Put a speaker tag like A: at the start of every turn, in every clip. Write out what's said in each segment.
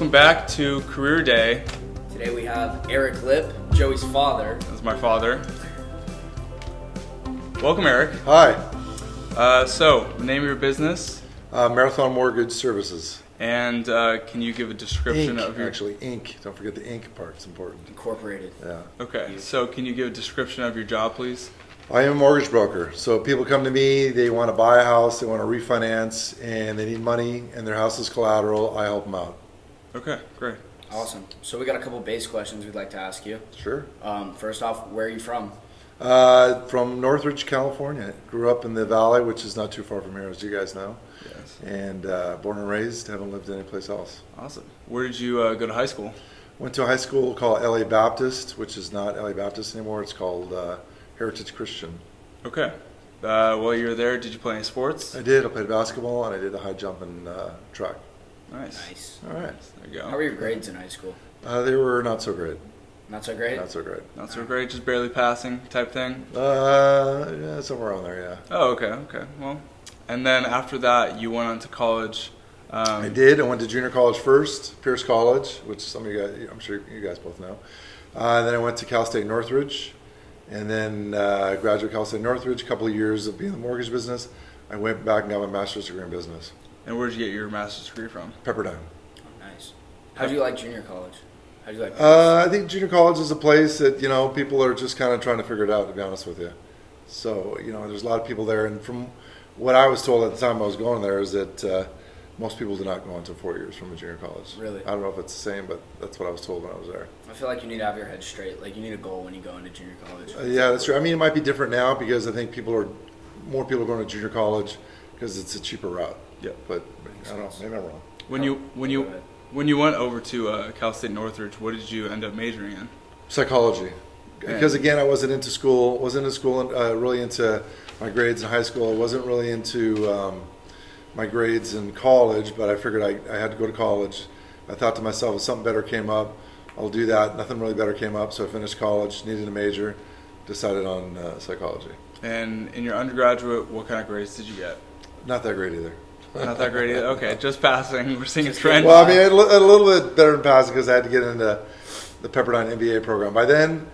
A: Welcome back to Career Day.
B: Today we have Eric Lipp, Joey's father.
A: That's my father. Welcome, Eric.
C: Hi.
A: So, name of your business?
C: Marathon Mortgage Services.
A: And can you give a description
C: Inc.
A: of your...
C: Actually, Inc. Don't forget the Inc. part. It's important.
B: Incorporated.
C: Yeah.
A: Okay, so can you give a description of your job, please?
C: I am a mortgage broker. So people come to me, they want to buy a house, they want to refinance, and they need money, and their house is collateral. I help them out.
A: Okay, great.
B: Awesome. So we got a couple base questions we'd like to ask you.
C: Sure.
B: First off, where are you from?
C: From Northridge, California. Grew up in the Valley, which is not too far from here, as you guys know.
A: Yes.
C: And born and raised, haven't lived anyplace else.
A: Awesome. Where did you go to high school?
C: Went to a high school called LA Baptist, which is not LA Baptist anymore. It's called Heritage Christian.
A: Okay. While you were there, did you play any sports?
C: I did. I played basketball and I did a high jump and track.
A: Nice.
C: All right.
A: There you
B: How
A: go.
B: were your grades in high school?
C: They were not so great.
B: Not so great?
C: Not so great.
A: Not so great, just barely passing type thing?
C: Yeah, somewhere around there, yeah.
A: Oh, okay. Well, and then after that, you went on to college.
C: I did. I went to junior college first, Pierce College, which some of you guys, I'm sure you guys both know. Then I went to Cal State Northridge, and then graduated Cal State Northridge, a couple of years of being in the mortgage business. I went back and got my master's degree in business.
A: And where did you get your master's degree from?
C: Pepperdine.
B: Oh, nice. How do you like junior college? How do you like
C: I think junior college is a place that, people are just kind of trying to figure it out, to be honest with you. So, there's a lot of people there. And from what I was told at the time I was going there is that most people do not go on to 4 years from a junior college.
B: Really?
C: I don't know if it's the same, but that's what I was told when I was there.
B: I feel like you need to have your head straight. Like, you need a goal when you go into junior college.
C: Yeah, that's true. I mean, it might be different now because I think more people are going to junior college because it's a cheaper route.
A: Yeah.
C: But I don't know. Maybe I'm wrong.
A: When you went over to Cal State Northridge, what did you end up majoring in?
C: Psychology. Because again, I wasn't into school. Really into my grades in high school. I wasn't really into my grades in college, but I figured I had to go to college. I thought to myself, if something better came up, I'll do that. Nothing really better came up, so I finished college, needed a major, decided on psychology.
A: And in your undergraduate, what kind of grades did you get?
C: Not that great either.
A: Not that great either. Okay, just passing. We're seeing a trend.
C: Well, I mean, a little bit better than passing because I had to get into the Pepperdine MBA program. By then,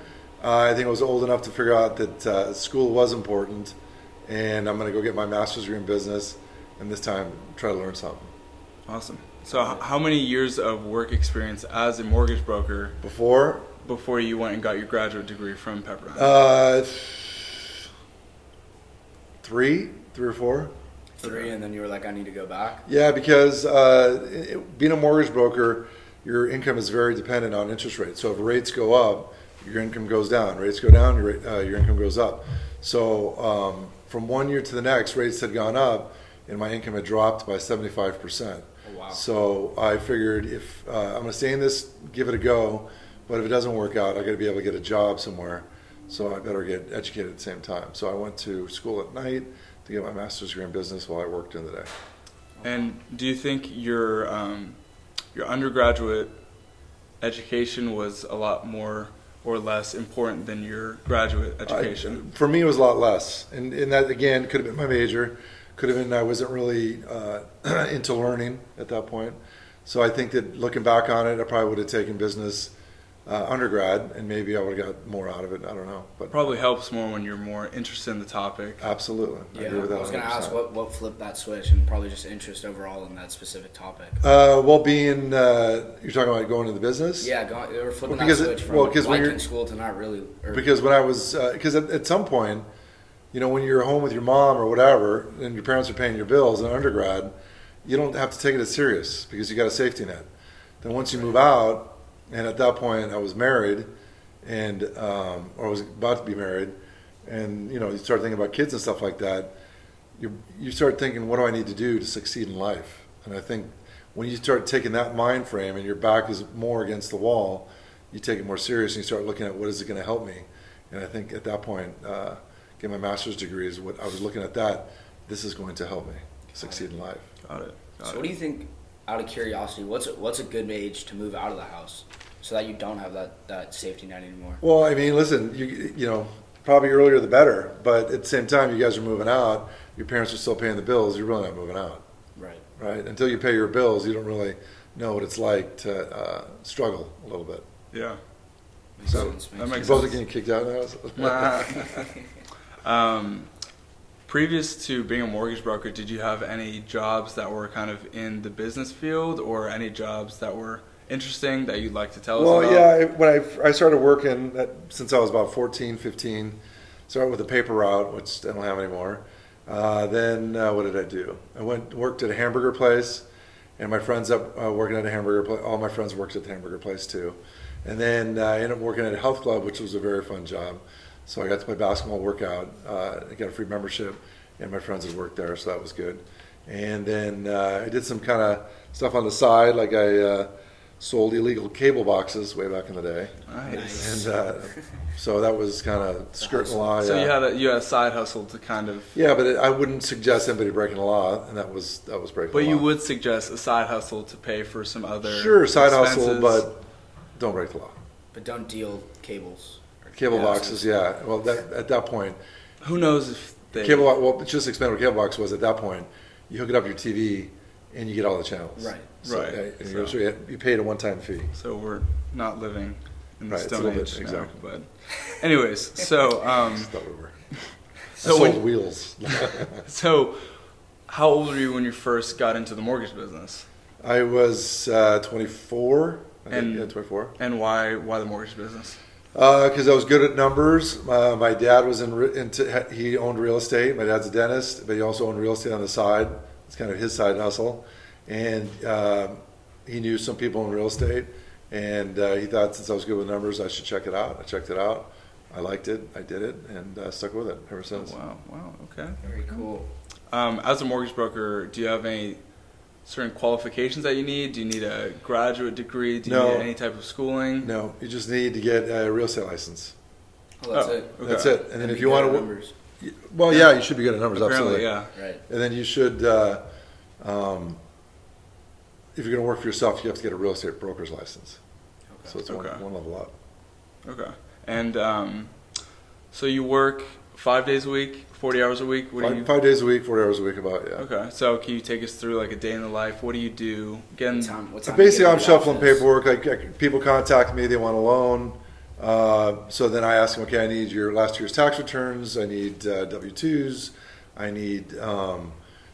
C: I think I was old enough to figure out that school was important, and I'm going to go get my master's degree in business, and this time try to learn something.
A: Awesome. So how many years of work experience as a mortgage broker
C: Before
A: you went and got your graduate degree from Pepperdine?
C: 3 or 4.
B: 3, and then you were like, I need to go back?
C: Yeah, because being a mortgage broker, your income is very dependent on interest rates. So if rates go up, your income goes down. Rates go down, your income goes up. So from 1 year to the next, rates had gone up, and my income had dropped by 75%.
B: Oh, wow.
C: So I figured if I'm going to stay in this, give it a go, but if it doesn't work out, I got to be able to get a job somewhere. So I better get educated at the same time. So I went to school at night to get my master's degree in business while I worked in the day.
A: And do you think your undergraduate education was a lot more or less important than your graduate education?
C: For me, it was a lot less. And that, again, could have been my major. Could have been I wasn't really into learning at that point. So I think that looking back on it, I probably would have taken business undergrad, and maybe I would have got more out of it. I don't know. But
A: Probably helps more when you're more interested in the topic.
C: Absolutely.
B: Yeah,
C: I agree with that.
B: I was going to
C: 100%.
B: ask what flipped that switch, and probably just interest overall in that specific topic.
C: Well, being, you're talking about going into the business?
B: Yeah, or flipping
C: Well,
B: that switch from liking school to not really.
C: Because when I was, because at some point, when you're home with your mom or whatever, and your parents are paying your bills in undergrad, you don't have to take it as serious because you got a safety net. Then once you move out, and at that point I was married, and or I was about to be married, and you start thinking about kids and stuff like that. You start thinking, what do I need to do to succeed in life? And I think when you start taking that mind frame and your back is more against the wall, you take it more serious and you start looking at what is it going to help me. And I think at that point, getting my master's degree is what I was looking at. This is going to help me succeed in life.
A: Got it.
B: So what do you think, out of curiosity, what's a good age to move out of the house so that you don't have that safety net anymore?
C: Well, I mean, listen, you probably earlier the better, but at the same time, you guys are moving out, your parents are still paying the bills, you're really not moving out.
B: Right.
C: Right? Until you pay your bills, you don't really know what it's like to struggle a little bit.
A: Yeah.
B: Makes
C: So,
B: sense.
A: that
C: You're
A: makes
C: both
A: sense.
C: getting kicked out of the house?
A: Previous to being a mortgage broker, did you have any jobs that were kind of in the business field, or any jobs that were interesting that you'd like to tell us
C: Well,
A: about?
C: yeah, when I started working since I was about 14, 15, started with a paper route, which I don't have anymore. Then what did I do? I worked at a hamburger place, and my friends up working at a hamburger place. All my friends worked at the hamburger place too. And then I ended up working at a health club, which was a very fun job. So I got to play basketball, work out, I got a free membership, and my friends had worked there, so that was good. And then I did some kind of stuff on the side, like I sold illegal cable boxes way back in the day.
A: Nice.
C: And so that was kind of skirting the law.
A: So
C: yeah.
A: you had a side hustle to kind of.
C: Yeah, but I wouldn't suggest anybody breaking the law, and that was breaking the law.
A: But you would suggest a side hustle to pay for some other.
C: Sure, side hustle,
A: expenses.
C: but don't break the law.
B: But don't deal cables.
C: Cable
A: Yeah,
C: boxes, yeah. Well, at that point,
A: Who knows if they.
C: well, just explain what a cable box was. At that point, you hook it up to your TV, and you get all the channels.
B: Right.
C: So,
A: Right.
C: and you paid a one-time fee.
A: So we're not living in the
C: Right, it's a
A: Stone
C: little
A: Age
C: bit-
A: now,
C: exactly.
A: but, anyways, so
C: I thought we were.
A: so
C: I
A: when,
C: sold wheels.
A: so how old were you when you first got into the mortgage business,
C: I was 24. I think,
A: And-
C: yeah, 24.
A: and why the mortgage business?
C: Because I was good at numbers. My dad was he owned real estate. My dad's a dentist, but he also owned real estate on the side. It's kind of his side hustle. And he knew some people in real estate. And he thought since I was good with numbers, I should check it out. I checked it out. I liked it. I did it, and stuck with it ever since.
A: Wow, okay.
B: Very cool.
A: As a mortgage broker, do you have any certain qualifications that you need? Do you need a graduate degree? Do you
C: No.
A: need any type of schooling?
C: No, you just need to get a real estate license.
B: Oh, that's
A: Oh,
B: it.
A: okay.
C: That's it. And then
B: be
C: if you
B: good
C: want
B: at
C: to,
B: numbers.
C: well, yeah, you should be good at numbers.
A: Apparently,
C: Absolutely.
A: yeah.
B: Right.
C: And then you should, if you're going to work for yourself, you have to get a real estate broker's license.
B: Okay.
C: So it's
A: Okay.
C: one level up.
A: Okay. And so you work 5 days a week, 40 hours a week? What do you?
C: 5 days a week, 40 hours a week, about, yeah.
A: Okay. So can you take us through like a day in the life? What do you do? Again,
B: What time
C: Basically,
B: you
C: I'm
B: get to the
C: shuffling
B: office?
C: paperwork. Like people contact me, they want a loan. So then I ask them, okay, I need your last year's tax returns. I need W-2s. I need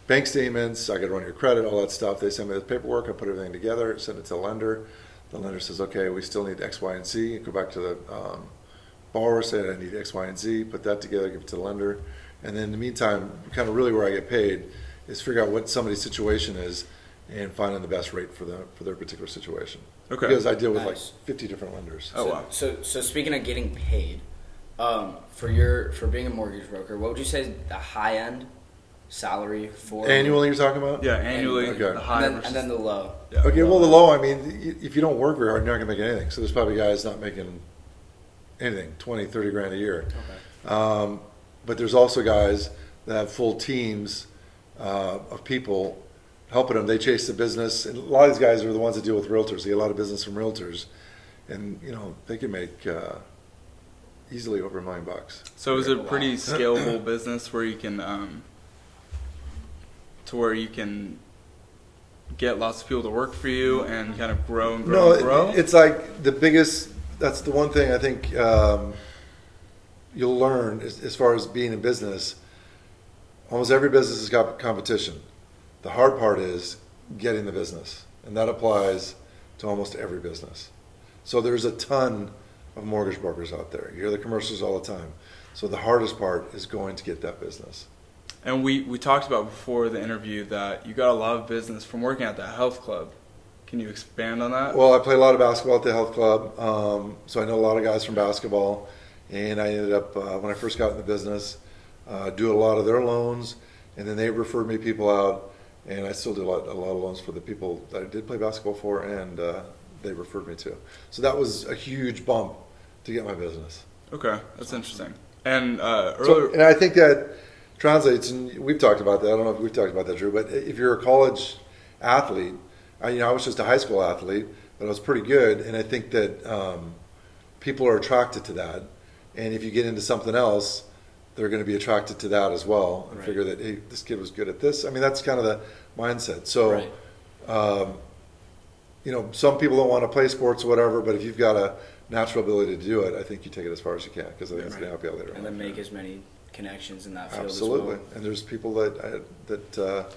C: bank statements. I got to run your credit, all that stuff. They send me the paperwork. I put everything together, send it to the lender. The lender says, okay, we still need X, Y, and Z. Go back to the borrower, say I need X, Y, and Z. Put that together, give it to the lender. And then in the meantime, kind of really where I get paid is figure out what somebody's situation is and finding the best rate for their particular situation.
A: Okay.
C: Because I deal with like
B: Nice.
C: 50 different lenders.
A: Oh, wow.
B: So speaking of getting paid, for being a mortgage broker, what would you say is the high end salary for
C: Annually, you're talking about?
A: yeah, annually,
C: Okay.
A: the high
B: and
A: versus
B: then the low?
A: yeah.
C: Okay, well, the low, I mean, if you don't work very hard, you're not going to make anything. So there's probably guys not making anything, 20, 30 grand a year.
B: Okay.
C: But there's also guys that have full teams of people helping them. They chase the business. And a lot of these guys are the ones that deal with realtors. They get a lot of business from realtors. And, they can make easily over $1 million.
A: So is it a
B: Wow.
A: pretty scalable business where you can get lots of people to work for you and kind of grow and grow
C: No,
A: and grow?
C: it's like the biggest. That's the one thing I think you'll learn as far as being in business. Almost every business has got competition. The hard part is getting the business, and that applies to almost every business. So there's a ton of mortgage brokers out there. You hear the commercials all the time. So the hardest part is going to get that business.
A: And we talked about before the interview that you got a lot of business from working at that health club. Can you expand on that?
C: Well, I play a lot of basketball at the health club, so I know a lot of guys from basketball. And I ended up, when I first got in the business, do a lot of their loans, and then they referred me people out, and I still do a lot of loans for the people that I did play basketball for, and they referred me to. So that was a huge bump to get my business.
A: Okay, that's interesting. And earlier,
C: So, and I think that translates, and we've talked about that. I don't know if we've talked about that, Drew, but if you're a college athlete, I was just a high school athlete, but I was pretty good, and I think that people are attracted to that. And if you get into something else, they're going to be attracted to that as well and
B: Right.
C: figure that, hey, this kid was good at this. I mean, that's kind of the mindset. So
B: Right.
C: some people don't want to play sports or whatever, but if you've got a natural ability to do it, I think you take it as far as you can, because I think it's going to help you out later.
B: And then make as many connections in that field
C: Absolutely.
B: as well.
C: And there's people that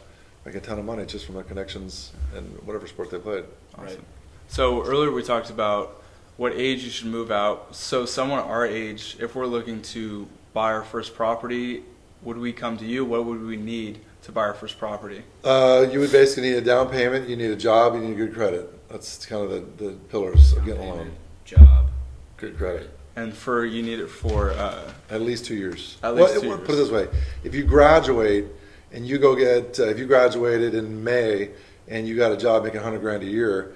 C: make a ton of money just from their connections in whatever sport they played.
A: Awesome.
B: Right.
A: So earlier we talked about what age you should move out. So someone our age, if we're looking to buy our first property, would we come to you? What would we need to buy our first property?
C: You would basically need a down payment, you need a job, you need good credit. That's kind of the pillars of getting a loan.
B: Job.
C: Good credit.
A: And you need it for
C: At least 2 years.
A: At least 2 years.
C: Put it this way: if you graduate and you go get, if you graduated in May and you got a job making $100,000 a year,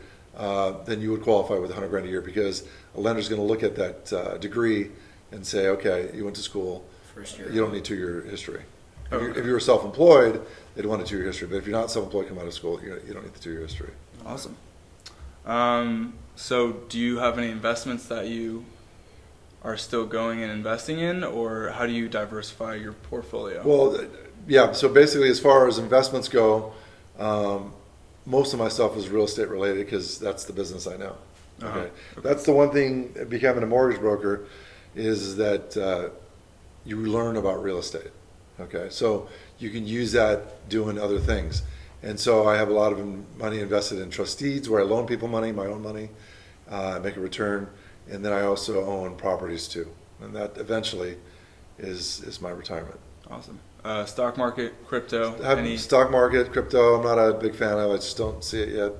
C: then you would qualify with $100,000 a year, because a lender's going to look at that degree and say, okay, you went to school,
B: First year.
C: you don't need 2-year history.
A: Okay.
C: If you were self-employed, they'd want a 2-year history. But if you're not self-employed, come out of school, you don't need the 2-year history.
A: Awesome. So do you have any investments that you are still going and investing in, or how do you diversify your portfolio?
C: Well, yeah. So basically, as far as investments go, most of my stuff is real estate related, because that's the business I know.
A: Uh-huh.
C: Okay. That's the one thing becoming a mortgage broker is that you learn about real estate. Okay, so you can use that doing other things. And so I have a lot of money invested in trust deeds, where I loan people money, my own money, make a return, and then I also own properties too. And that eventually is my retirement.
A: Awesome. Stock market, crypto,
C: Stock market, crypto, I'm not a big fan of. I just don't see it yet.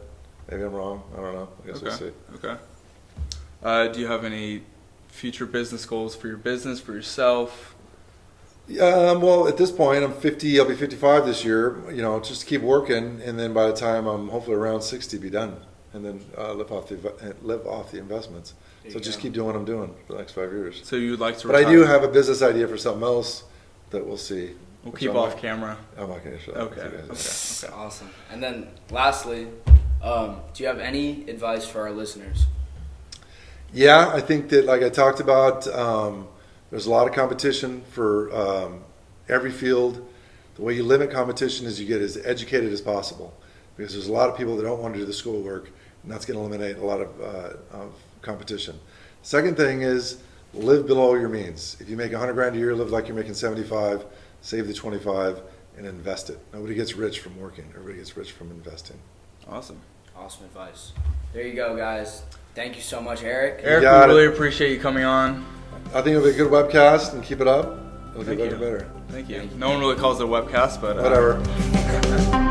C: Maybe I'm wrong. I don't know. I guess we'll see.
A: Okay. Do you have any future business goals for your business, for yourself?
C: Well, at this point, I'm 50. I'll be 55 this year. Just keep working, and then by the time I'm hopefully around 60, be done, and then live off the investments. So just keep doing what I'm doing for the next 5 years.
A: So you'd like to
C: But
A: retire?
C: I do have a business idea for something else that we'll see.
A: We'll keep off camera.
C: I'm not going to show that.
A: Okay.
B: Awesome. And then lastly, do you have any advice for our listeners?
C: Yeah, I think that, like I talked about, there's a lot of competition for every field. The way you limit competition is you get as educated as possible, because there's a lot of people that don't want to do the schoolwork, and that's going to eliminate a lot of competition. Second thing is live below your means. If you make $100,000 a year, live like you're making 75, save the 25, and invest it. Nobody gets rich from working. Everybody gets rich from investing.
A: Awesome.
B: Awesome advice. There you go, guys. Thank you so much, Eric.
A: Eric, we really appreciate you coming on.
C: I think it'll be a good webcast, and keep it up. It'll get better and better.
A: Thank you. No one really calls it a webcast, but
C: whatever.